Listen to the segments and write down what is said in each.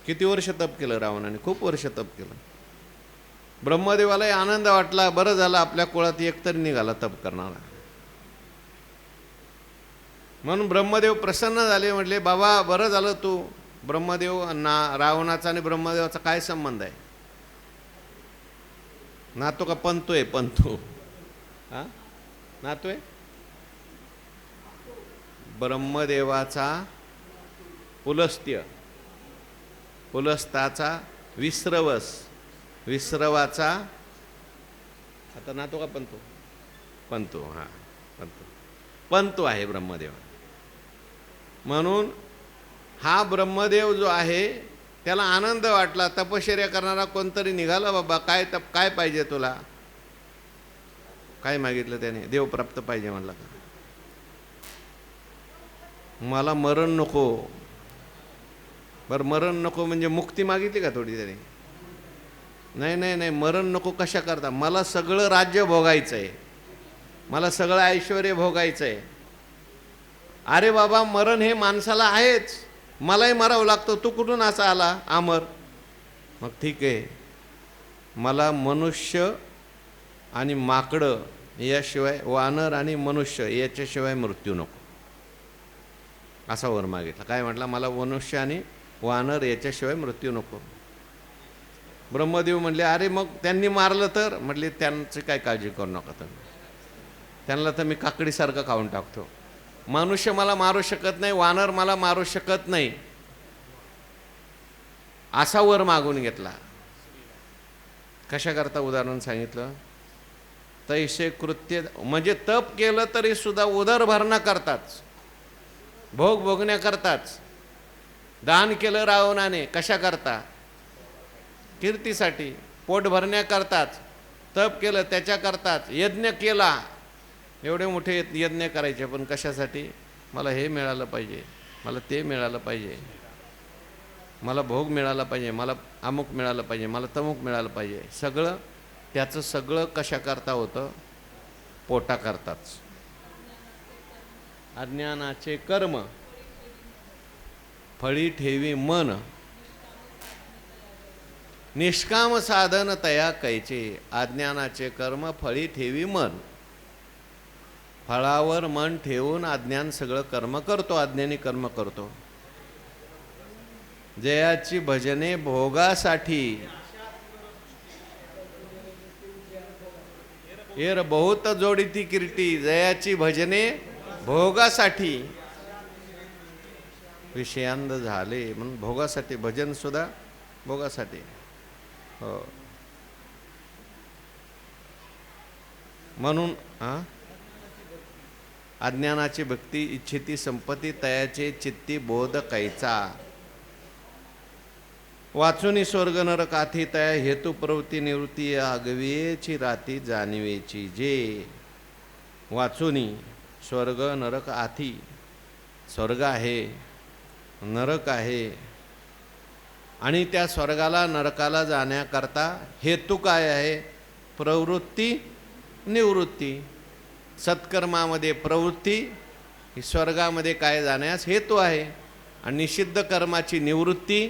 किती वर्ष तप केलं रावणाने? खूप वर्ष तप केलं. ब्रह्मदेवालाही आनंद वाटला, बरं झालं आपल्या कुळात एकतरी निघाला तप करणारा. म्हणून ब्रह्मदेव प्रसन्न झाले, म्हटले बाबा बरं झालं तू. ब्रह्मदेव रावणाचा आणि ब्रह्मदेवाचा काय संबंध आहे? नातो का पंतू आहे? पंतू हा नातो आहे. ब्रह्मदेवाचा पुलस्त्य, पुलस्ताचा विश्रवस, विश्रवाचा आता नातो का पंतू? पंतू, हा पंतू, पंतू आहे ब्रह्मदेव. म्हणून हा ब्रह्मदेव जो आहे त्याला आनंद वाटला. तपश्चर्या करणारा कोणतरी निघाला, बाबा काय काय पाहिजे तुला? काय मागितलं त्याने? देव प्राप्त पाहिजे म्हणला का? मला मरण नको. बरं मरण नको म्हणजे मुक्ती मागितली का थोडी त्याने? नाही नाही नाही, मरण नको. कशा करता? मला सगळं राज्य भोगायचं आहे, मला सगळं ऐश्वर भोगायचं आहे. अरे बाबा मरण हे माणसाला आहेच, मलाही मरावं लागतं, तू कुठून असा आला अमर? मग ठीक आहे, मला मनुष्य आणि माकडं याशिवाय, वानर आणि मनुष्य याच्याशिवाय मृत्यू नको, असा वर मागितला. काय म्हटला? मला मनुष्य आणि वानर याच्याशिवाय मृत्यू नको. ब्रह्मदेव म्हणले अरे मग त्यांनी मारलं तर? म्हटले त्यांची काय काळजी करू नका तुम्ही, त्यांना तर मी काकडीसारखं खाऊन टाकतो. मनुष्य मला मारू शकत नाही, वानर मला मारू शकत नाही, असा वर मागून घेतला. कशा करता उदाहरण सांगितलं? तैसे कृत्य, म्हणजे तप केलं तरी सुद्धा उदरभरणा करताच, भोग भोगण्याकरताच. दान केलं रावणाने कशा करता? कीर्तीसाठी, पोट भरण्याकरताच. तप केलं त्याच्याकरताच. यज्ञ केला, एवढे मोठे यज्ञ करायचे, पण कशासाठी? मला हे मिळालं पाहिजे, मला ते मिळालं पाहिजे, मला भोग मिळाला पाहिजे, मला अमुक मिळालं पाहिजे, मला तमुक मिळालं पाहिजे. सगळं त्याचं सगळं कशा करता होतं? पोटा करताच. अज्ञानाचे कर्म फळी ठेवी मन, निष्काम साधन तया कैचे. अज्ञानाचे कर्म फळी ठेवी मन. फळावर मन ठेवून अज्ञान सगळं कर्म करतो, अज्ञानी कर्म करतो. जयाची भजने भोगासाठी, एर बहुत जोडीती कीर्ती. जयाची भजने भोगासाठी, विषयांद झाले म्हणून भोगासाठी. भजन सुद्धा भोगासाठी. हो, म्हणून अज्ञानाची भक्ती इच्छिती संपत्ती, तयाचे चित्ती बोध कैचा. वाचुनी स्वर्ग नरक आथी, तया हेतू प्रवृत्ती निवृत्ती, आगवेची राती जाणवेची. जे वाचुनी स्वर्ग नरक आथी, स्वर्ग आहे, नरक आहे, आणि त्या स्वर्गाला नरकाला जाण्याकरता हेतू काय आहे? प्रवृत्ती निवृत्ती. सत्कर्मामध्ये प्रवृत्ती, ही स्वर्गामध्ये काय जाण्यास हेतू आहे, आणि निषिद्ध कर्माची निवृत्ती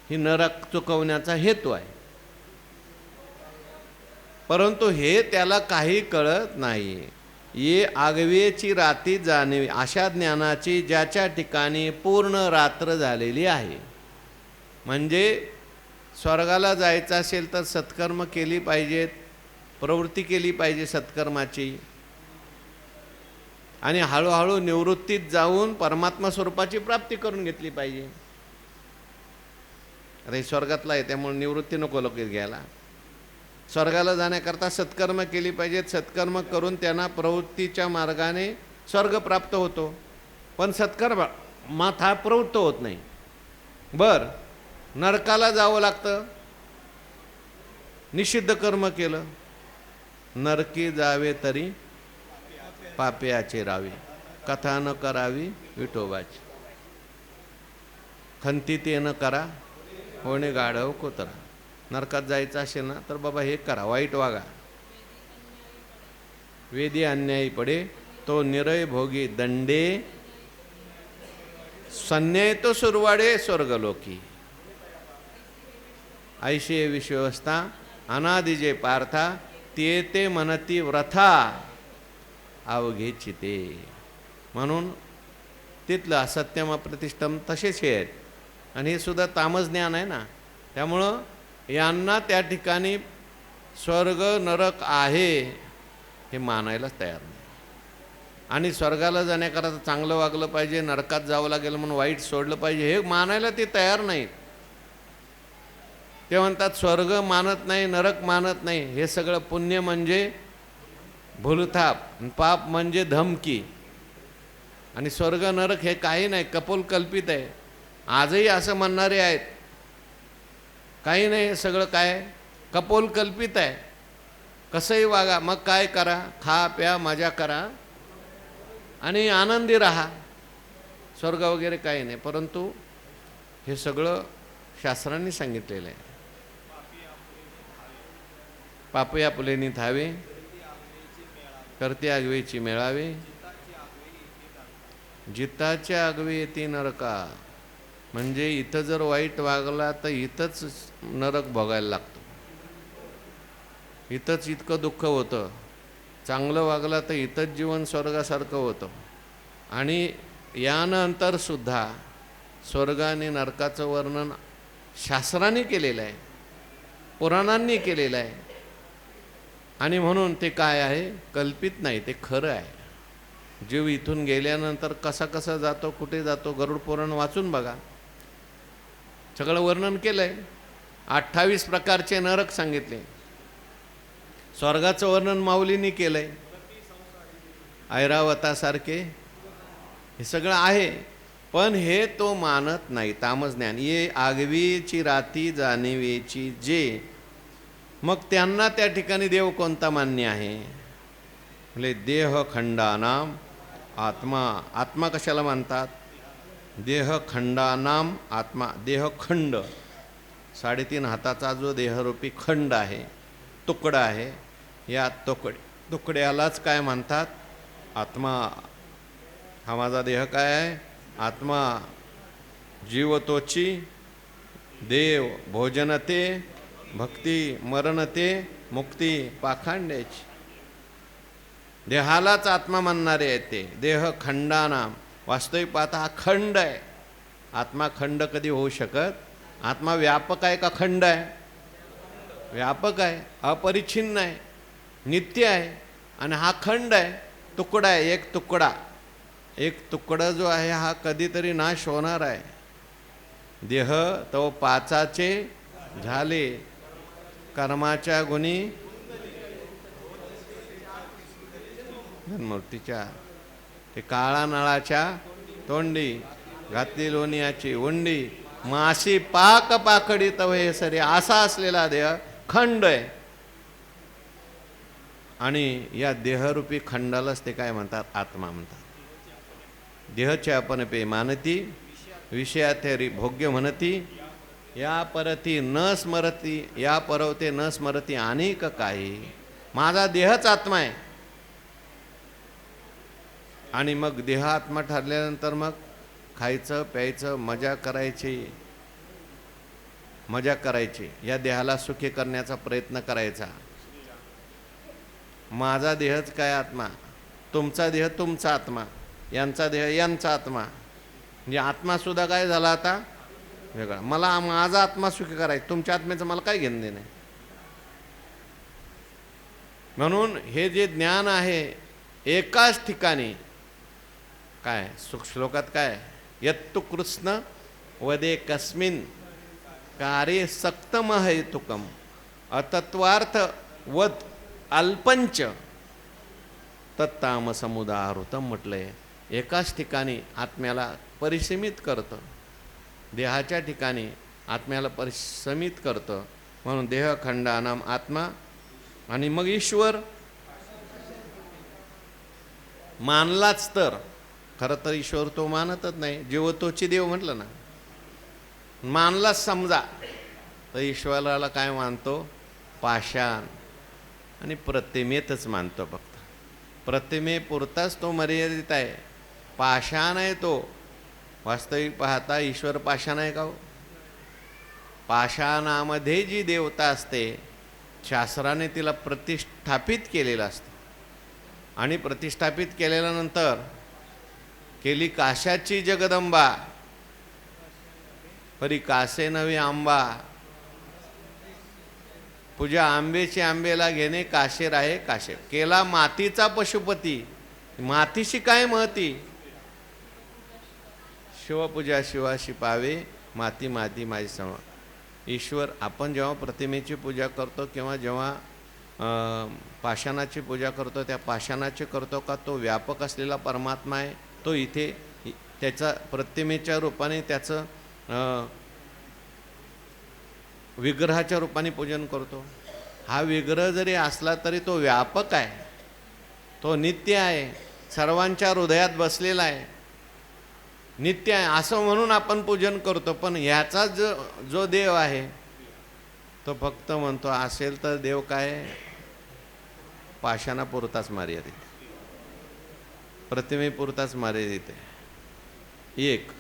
ही नरक चुकवण्याचा हेतू आहे. परंतु हे त्याला काही कळत नाही. ये आगवेची राती जाणवे, अशा ज्ञानाची ज्याच्या ठिकाणी पूर्ण रात्र झालेली आहे. म्हणजे स्वर्गाला जायचं असेल तर सत्कर्म केली पाहिजेत, प्रवृत्ती केली पाहिजे सत्कर्माची, आणि हळूहळू निवृत्तीत जाऊन परमात्मा स्वरूपाची प्राप्ती करून घेतली पाहिजे. अरे स्वर्गातला आहे त्यामुळे निवृत्ती नको लोक घ्यायला. स्वर्गाला जाण्याकरता सत्कर्म केली पाहिजेत. सत्कर्म करून त्यांना प्रवृत्तीच्या मार्गाने स्वर्ग प्राप्त होतो. पण सत्कर्मात हा प्रवृत्त होत नाही. बर, नरकाला जावं लागतं, निषिद्ध कर्म केलं. नरकी जावे तरी पाप्याचे रावी, कथा न करावी विठोबाची. खंती ते न करा, होणे गाढव कोतरा. नरकात जायचं असेल ना तर बाबा हे करा, वाईट वागा. वेदी अन्यायी पडे तो निरय भोगी दंडे, संन्याय तो सुरवाडे स्वर्गलोकी. ऐशी विश्वस्था अनादि जे पार्था ते ते मनती व्रथा अवघे चिते. म्हणून तिथलं असत्यम प्रतिष्ठम तसेच हे आहेत. आणि हे सुद्धा तामस ज्ञान आहे ना. त्यामुळं यांना त्या ठिकाणी स्वर्ग नरक आहे हे मानायलाच तयार नाही. आणि स्वर्गाला जाण्याकरता चांगलं वागलं पाहिजे, नरकात जावं लागेल म्हणून वाईट सोडलं पाहिजे हे मानायला ते तयार नाहीत. ते म्हणतात स्वर्ग मानत नाही, नरक मानत नाही. हे सगळं पुण्य म्हणजे भूलथाप, पाप म्हणजे धमकी. आणि स्वर्ग नरक हे काही नाही, कपोल कल्पित आहे. आजही असं म्हणणारे आहेत. काही नाही, हे सगळं काय कपोल कल्पित आहे. कसंही वागा, मग काय करा, खा प्या मजा करा आणि आनंदी राहा. स्वर्ग वगैरे काही नाही. परंतु हे सगळं शास्त्रांनी सांगितलेलं आहे. पापी आपुलेनी थावे, करते आगवेची मेळावे, जिताच्या आगवे येते नरका. म्हणजे इथं जर वाईट वागला तर इथंच नरक भोगायला लागतो. इथंच इतकं दुःख होतं. चांगलं वागला तर इथंच जीवन स्वर्गासारखं होतं. आणि यानंतरसुद्धा स्वर्ग आणि नरकाचं वर्णन शास्त्रांनी केलेलं आहे, पुराणांनी केलेलं आहे. आणि म्हणून ते काय आहे, कल्पित नाही, ते खरं आहे. जीव इथून गेल्यानंतर कसा कसा जातो, कुठे जातो, गरुड पुराण वाचून बघा, सगळं वर्णन केलं आहे. 28 प्रकारचे नरक सांगितले. स्वर्गाचं वर्णन माऊलींनी केलं आहे. ऐरावतासारखे हे सगळं आहे. पण हे तो मानत नाही. तामस ज्ञान ये आगवीची राती जाणीवेची जे. मग त्यांना त्या ठिकाणी देव कोणता मान्य आहे, म्हणजे देहखंडानाम आत्मा. आत्मा कशाला मानतात, देहखंडानाम आत्मा. देहखंड 3.5 हाताचा जो देहरूपी खंड आहे, तुकडा आहे, या तुकड्यालाच काय म्हणतात, आत्मा. हा माझा देह काय आहे, आत्मा. जीवतोची देव भोजनते भक्ती मरणते मुक्ती पाखांड्याची. देहालाच आत्मा म्हणणारे आहेत ते. देह खंडानाम. वास्तविक पाहता हा खंड आहे. आत्मा खंड कधी होऊ शकत. आत्मा व्यापक आहे का खंड आहे, व्यापक आहे, अपरिच्छिन्न आहे, नित्य आहे. आणि हा खंड आहे, तुकडा आहे, एक तुकडा. एक तुकडा जो आहे हा कधीतरी नाश होणार आहे. देह तो पाचाचे झाले, कर्माच्या गुणी मूर्तीच्या. ते काळा नळाच्या तोंडी घातली लोणियाची उंडी, माशी पाक पाकडी तवे सरी. असा असलेला देह खंड आहे. आणि या देहरूपी खंडालाच ते काय म्हणतात, आत्मा म्हणतात. देहचे आपण पे मानती, विषयाथेरी भोग्य म्हणती, या परती न स्मरती, या परवते न स्मरती अनेक काही. माझा देहच आत्मा आहे. आणि मग देह आत्मा ठरल्यानंतर मग खायचं प्यायचं, मजा करायची, मजा करायची, या देहाला सुखी करण्याचा प्रयत्न करायचा. माझा देहच काय आत्मा, तुमचा देह तुमचा आत्मा, यांचा देह यांचा आत्मा. म्हणजे आत्मासुद्धा काय झाला आता वेगळा. मला माझा आत्मा सुखी करायचा, तुमच्या आत्म्याचं मला काय घेणं देणं. म्हणून हे जे ज्ञान आहे एकाच ठिकाणी काय श्लोकात काय, यत्तु कृष्ण वदे कस्मिन कार्ये सक्तम हेतुकम अतत्वार्थ वद अल्पंच तत्तामसमुदाहृतम म्हटलंय. एकाच ठिकाणी आत्म्याला परिसीमित करतं, देहाच्या ठिकाणी आत्म्याला परिसमित करतं. म्हणून देहखंडानाम आत्मा. आणि मग ईश्वर मानलाच तर. खरं तर ईश्वर तो मानतच नाही. जीवतोची देव म्हटलं ना, मानलाच समजा तर ईश्वराला काय मानतो, पाषाण आणि प्रतिमेतच मानतो. फक्त प्रतिमेपुरताच तो मर्यादित आहे. पाषाण आहे तो. वास्तविक पाहता ईश्वर पाषाण आहे का हो? पाषाणामध्ये जी देवता असते शास्त्राने तिला प्रतिष्ठापित केलेलं असतं आणि प्रतिष्ठापित केल्यानंतर केली काशाची जगदंबा परी कासे नवी आंबा पूजा आंबेची आंबेला घेणे काशे राहे काशे केला मातीचा पशुपती मातीशी काय महती शिवपूजा शिवाशी पावे माती माती माझी सम ईश्वर आपण जेव्हा प्रतिमेची पूजा करतो किंवा जेव्हा पाषाणाची पूजा करतो त्या पाषाणाची करतो का तो व्यापक असलेला परमात्मा आहे तो इथे त्याचा प्रतिमेच्या रूपाने त्याचं विग्रहाच्या रूपाने पूजन करतो हा विग्रह जरी असला तरी तो व्यापक आहे तो नित्य आहे सर्वांच्या हृदयात बसलेला आहे नित्य आहे असं म्हणून आपण पूजन करतो पण ह्याचा जो देव आहे तो फक्त म्हणतो असेल तर देव काय पाषाणापुरताच मर्यादित प्रतिमेपुरताच मर्यादित आहे एक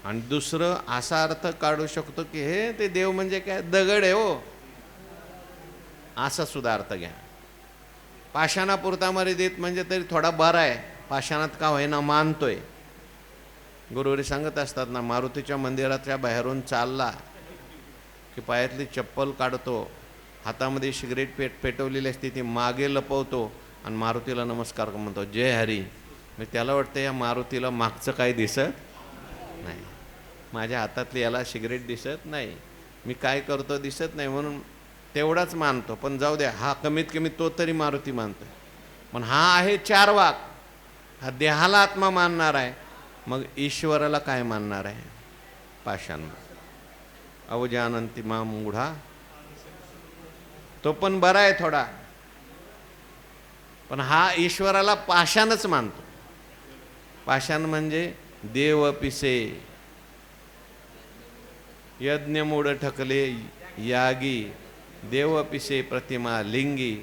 आणि दुसरं असा अर्थ काढू शकतो की हे ते देव म्हणजे काय दगड आहे हो असा सुद्धा अर्थ घ्या पाषाणापुरता मर्यादित म्हणजे तरी थोडा बरा आहे पाषाणात का होईना मानतोय गुरुवारी सांगत असतात ना मारुतीच्या मंदिराच्या बाहेरून चालला की पायातली चप्पल काढतो हातामध्ये सिगरेट पेटवलेली असते ती मागे लपवतो आणि मारुतीला नमस्कार म्हणतो जय हरी मी त्याला वाटतं या मारुतीला मागचं काही दिसत नाही माझ्या हातातली याला सिगरेट दिसत नाही मी काय करतो दिसत नाही म्हणून तेवढाच मानतो पण जाऊ द्या हा कमीत कमी तो तरी मारुती मानतोय पण हा आहे चार वाक हा देहाला आत्मा मानणार आहे मग ईश्वराला काय मानणार आहे पाषाण अवजानंती मा मूढा तो पण बरा आहे थोडा पण हा ईश्वराला पाषाणच मानतो पाषाण म्हणजे देव पिसे यज्ञ मूढ ठकले यागी देव पिसे प्रतिमा लिंगी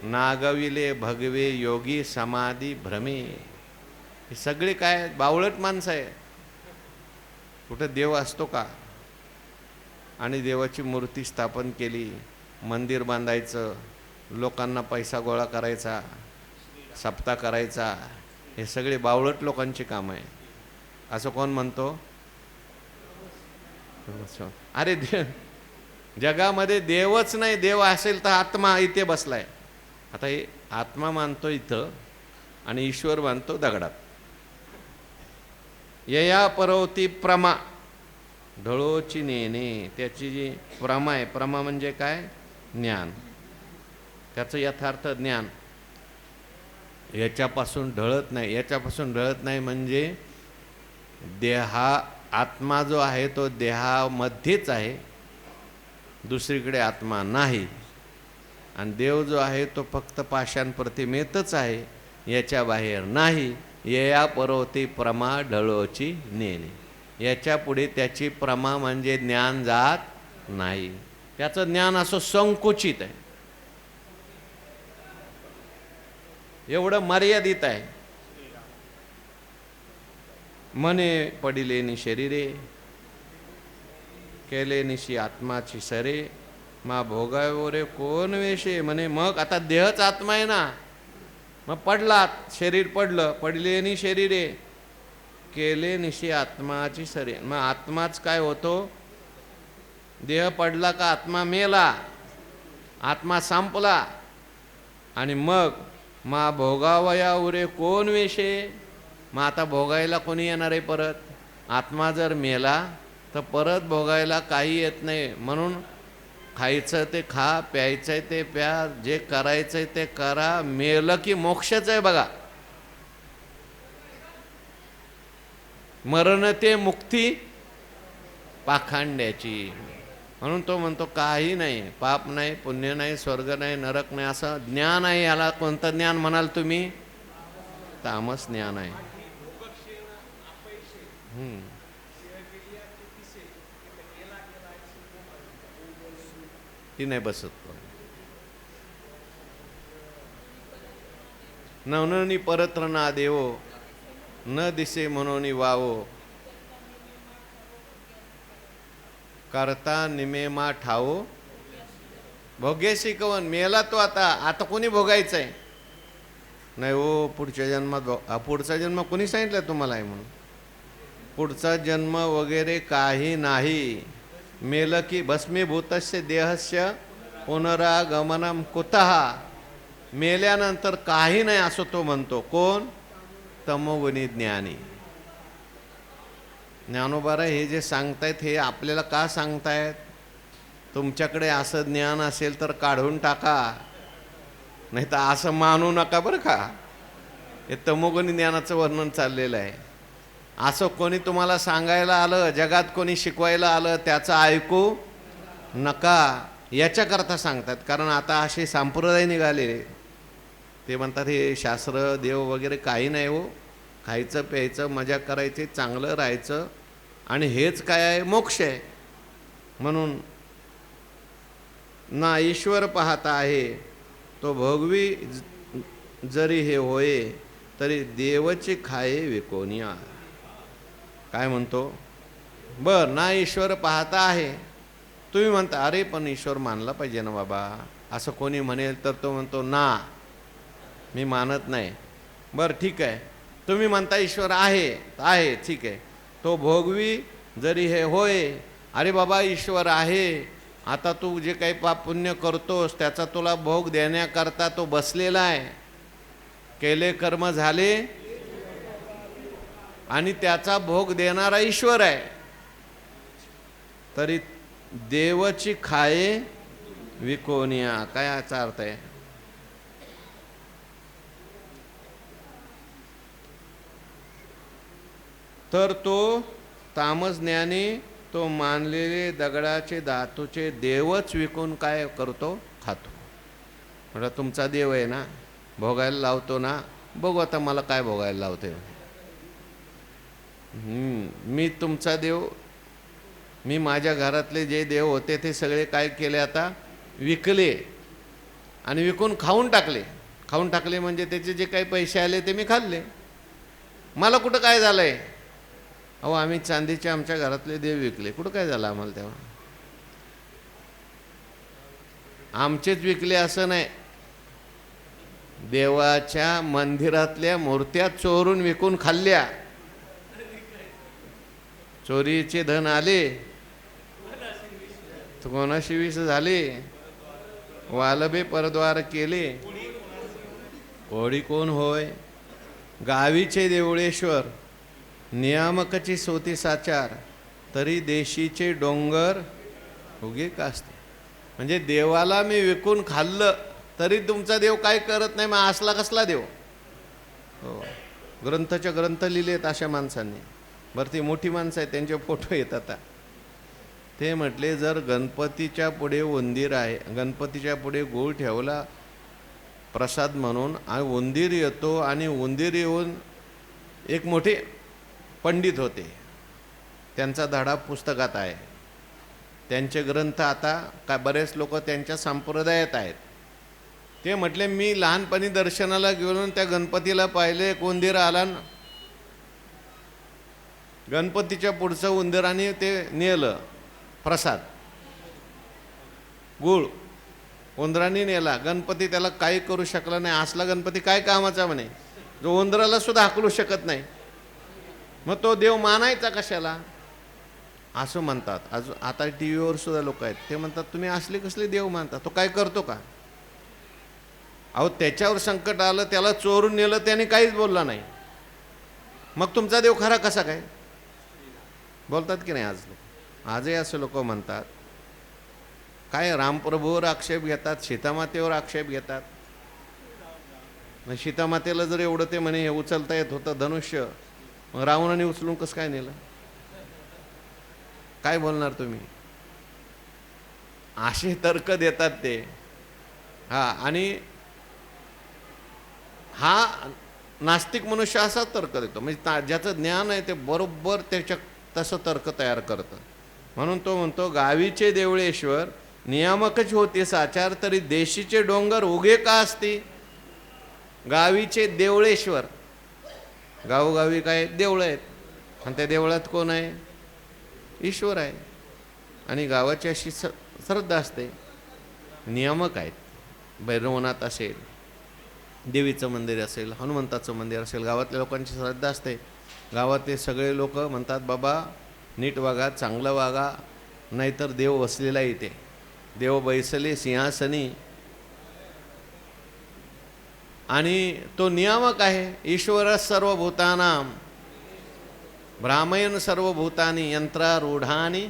नागविले भगवे योगी समाधी भ्रमे हे सगळे काय बावळट माणसं आहे कुठं देव असतो का आणि देवाची मूर्ती स्थापन केली मंदिर बांधायचं लोकांना पैसा गोळा करायचा सप्ताह करायचा हे सगळे बावळट लोकांचे काम आहे असं कोण म्हणतो अरे जगामध्ये देवच नाही देव असेल तर आत्मा इथे बसलाय आता हे आत्मा मानतो इथं आणि ईश्वर मानतो दगडात यया परवती प्रमा ढळोची नेणे त्याची जी प्रमा आहे प्रमा म्हणजे काय ज्ञान त्याचं यथार्थ ज्ञान याच्यापासून ढळत नाही याच्यापासून ढळत नाही म्हणजे देहा आत्मा जो आहे तो देहामध्येच आहे दुसरीकडे आत्मा नाही आणि देव जो आहे तो फक्त पाषाण प्रतिमेतच आहे याच्या बाहेर नाही यया परवती प्रमा ढळोची नेणे याच्या पुढे त्याची प्रमा म्हणजे ज्ञान जात नाही त्याचं ज्ञान असं संकुचित आहे एवढं मर्यादित आहे मने पडिले नि शरीरे केले निशी आत्माची सरे मा भोगावो रे कोण वेशे म्हणे मग आता देहच आत्मा आहे ना मग पडला शरीर पडलं पडले नि शरीरे केले निशी आत्माची सरे मग आत्माच काय होतो देह पडला का आत्मा मेला आत्मा संपला आणि मग मा भोगावया उरे कोण वेशे मग आता भोगायला कोणी येणार आहे परत आत्मा जर मेला तर परत भोगायला काही येत नाही म्हणून खायचं ते खा प्यायचंय ते प्या जे करायचंय ते करा मेलं की मोक्षच आहे बघा मरण ते मुक्ती पाखांड्याची म्हणून तो म्हणतो काही नाही पाप नाही पुण्य नाही स्वर्ग नाही नरक नाही असं ज्ञान आहे याला कोणतं ज्ञान म्हणाल तुम्ही तामस ज्ञान आहे ती नाही बसत नवननी परत्र ना देवो न दिसे म्हणून वावो करता निमेमा ठाओ भोग्याशी कवन. मेला तो आता कोणी भोगायचं आहे? नाही हो, पुढच्या जन्मात पुढचा जन्म कोणी सांगितलं तुम्हाला आहे म्हणून? पुढचा जन्म वगैरे काही नाही. मेल की भस्मीभूतस्य देहस्य पुनरागमनम कुतः. मेल्यानंतर काही नाही असं तो म्हणतो. कोण? तमोगुणी ज्ञानी. ज्ञानोबारा हे जे सांगतायत हे आपल्याला का सांगतायत? तुमच्याकडे असं ज्ञान असेल तर काढून टाका, नाही तर असं मानू नका बरं का. हे तमोगुणी ज्ञानाचं वर्णन चाललेलं आहे. असं कोणी तुम्हाला सांगायला आलं, जगात कोणी शिकवायला आलं, त्याचं ऐकू नका, याच्याकरता सांगतात. कारण आता असे संप्रदाय निघालेले, ते म्हणतात हे शास्त्र देव वगैरे काही नाही हो, खायचं प्यायचं मजा करायची, चांगलं राहायचं, आणि हेच काय आहे? मोक्ष आहे. म्हणून ना ईश्वर पाहता आहे तो भोगवी जरी हे होये, तरी देवची खाये विकोनिया. काय म्हणतो? बर, ना ईश्वर पाहता आहे. तुम्ही म्हणता अरे पण ईश्वर मानला पाहिजे ना बाबा, असं कोणी म्हणेल तर तो म्हणतो ना, मी मानत नाही. बरं ठीक आहे, तुम्ही म्हणता ईश्वर आहे, ठीक आहे. तो भोगवी जरी हे होय. अरे बाबा ईश्वर आहे, आता तू जे काही पाप पुण्य करतोस त्याचा तुला भोग देण्याकरता तो बसलेला आहे. केले कर्म झाले आणि त्याचा भोग देणारा ईश्वर आहे. तरी देवची खाये विकोनिया. काय याचा अर्थ आहे? तर तो तामस ज्ञानी तो मानलेले दगडाचे धातूचे देवच विकून काय करतो? खातो. म्हटलं तुमचा देव आहे ना, भोगायला लावतो ना, बघू आता मला काय भोगायला लावते. मी तुमचा देव, मी माझ्या घरातले जे देव होते ते सगळे काय केले? आता विकले आणि विकून खाऊन टाकले. खाऊन टाकले म्हणजे त्याचे जे काही पैसे आले ते मी खाल्ले. मला कुठं काय झालंय? अहो आम्ही चांदीचे आमच्या घरातले देव विकले, कुठं काय झालं आम्हाला तेव्हा? आमचेच विकले असं नाही, देवाच्या मंदिरातल्या मूर्त्या चोरून विकून खाल्ल्या. चोरीचे धन आले तर कोणाशी विष झाले, वालबे परद्वार केले. कोडी कोण होय? गावीचे देवळेश्वर, नियामकाची सोती साचार, तरी देशीचे डोंगर उगे का असते. म्हणजे देवाला मी विकून खाल्लं तरी तुमचा देव काय करत नाही, मग असला कसला देव? हो, ग्रंथच्या ग्रंथ लिहिलेत अशा माणसांनी. बरं ती मोठी माणसं आहेत त्यांचे फोटो येतात. आता ते म्हटले जर गणपतीच्या पुढे उंदीर आहे, गणपतीच्या पुढे गूळ ठेवला प्रसाद म्हणून, आणि उंदीर येतो, आणि उंदीर येऊन एक मोठे पंडित होते, त्यांचा धडा पुस्तकात आहे, त्यांचे ग्रंथ आता काय बरेच लोक त्यांच्या संप्रदायात आहेत. ते म्हटले मी लहानपणी दर्शनाला गेलो, त्या गणपतीला पाहिले, उंदीर आला, गणपतीच्या पुढचं उंदराने ते नेलं प्रसाद, गुळ उंदराने नेला. गणपती त्याला काही करू शकला नाही. असला गणपती काय कामाचा म्हणे, जो उंदराला सुद्धा हाकलू शकत नाही. मग तो देव मानायचा कशाला? असं म्हणतात. आता टी व्हीवर सुद्धा लोक आहेत, ते म्हणतात तुम्ही असले कसले देव मानता, तो काय करतो का? अहो त्याच्यावर संकट आलं, त्याला चोरून नेलं, त्याने काहीच बोलला नाही, मग तुमचा देव खरा कसा काय? बोलतात की नाही आज लोक? आजही असं लोक म्हणतात. काय रामप्रभूवर आक्षेप घेतात, सीतामातेवर आक्षेप घेतात. सीतामातेला जर एवढं ते म्हणे उचलता येत होतं धनुष्य, मग रावणाने उचलून कसं काय नेलं? काय बोलणार तुम्ही? असे तर्क देतात ते. आणि हा नास्तिक मनुष्य असा तर्क देतो, म्हणजे ज्याचं ज्ञान आहे ते बरोबर त्याच्या तसं तर्क तयार करतं. म्हणून तो म्हणतो गावीचे देवळेश्वर, नियामकच होते साचार, तरी देशीचे डोंगर उगे का असते. गावीचे देवळेश्वर, गावोगावी काय देवळं आहेत, आणि त्या देवळात कोण आहे? ईश्वर आहे. आणि गावाची अशी श्रद्धा असते, नियामक आहेत. भैरवनाथ असेल, देवीचं मंदिर असेल, हनुमंताचं मंदिर असेल, गावातल्या लोकांची श्रद्धा असते. गावातले सगळे लोक म्हणतात, बाबा नीट वागा, चांगलं वागा, नाहीतर देव वसलेला इथे. देव बैसले सिंहासनी. आणि तो नियामक आहे. ईश्वर सर्वभूतानां भ्रामयन सर्वभूतानी यंत्रारूढानी.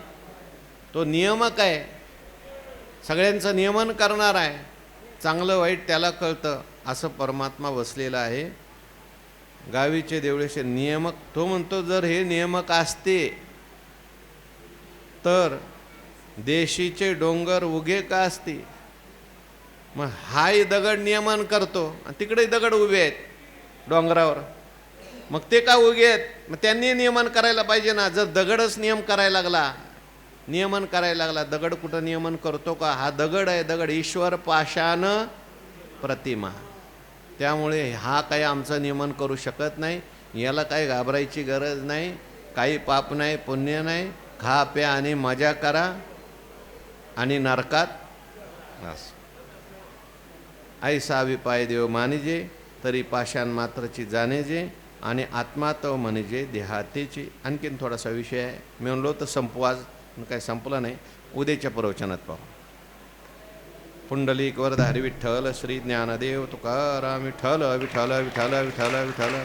तो नियामक आहे, सगळ्यांचं नियमन करणार आहे. चांगलं वाईट त्याला कळतं, असं परमात्मा वसलेला आहे. गावीचे देवळेचे नियमक. तो म्हणतो, जर हे नियमक असते तर देशीचे डोंगर उगे का असते. मग हाही दगड नियमन करतो आणि तिकडे दगड उभे आहेत डोंगरावर, मग ते का उगे आहेत. मग त्यांनी नियमन करायला पाहिजे ना. जर दगडच नियमन करायला लागला, दगड कुठं नियमन करतो का. हा दगड आहे, दगड ईश्वर पाषाण प्रतिमा. त्यामुळे हा काही आमचं नियमन करू शकत नाही. याला काही घाबरायची गरज नाही. काही पाप नाही, पुण्य नाही. खा प्या आणि मजा करा आणि नरकात बस. ऐसा विपाय देव मानिजे, तरी पाषाण मात्रची जाणेजे, आणि आत्मा तो म्हणजे देहातेची. आणखीन थोडासा विषय आहे, मी म्हणलो तर संपू आज, काही संपलं नाही. उद्याच्या प्रवचनात पाहू. पुंडलिक वरधारी विठ्ठल श्री ज्ञानदेव तुकाराम विठ्ठल विठ्ठल विठ्ठल विठ्ठल विठ्ठल.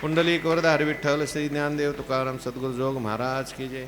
पुंडलिक वरधारी विठ्ठल श्री ज्ञानदेव तुकाराम सद्गुरु जोग महाराज की जय.